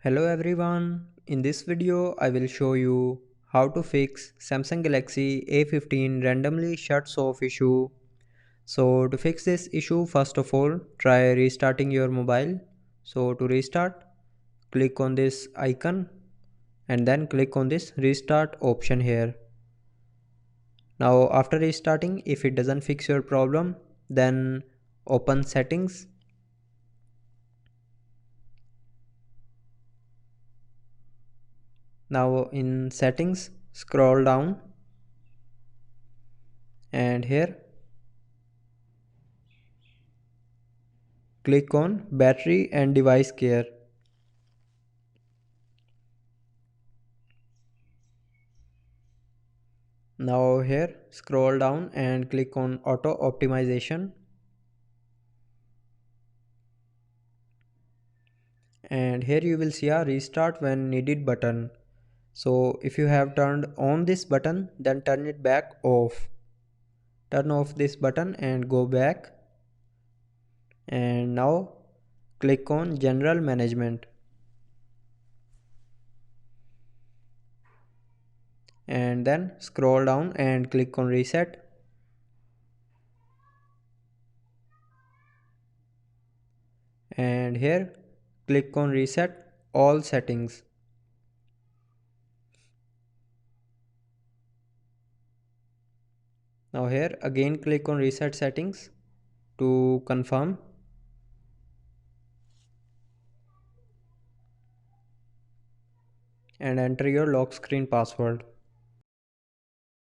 Hello everyone, in this video I will show you how to fix Samsung Galaxy A15 randomly shuts off issue. So to fix this issue, first of all try restarting your mobile. So to restart, click on this icon and then click on this restart option here. Now after restarting, if it doesn't fix your problem, then open settings. Now in settings, scroll down and here click on battery and device care. Now here scroll down and click on auto optimization, and here you will see a restart when needed button. So if you have turned on this button, then turn it back off. Turn off this button and go back, and now click on general management and then scroll down and click on reset, and here click on reset all settings. Now here again click on reset settings to confirm, and enter your lock screen password.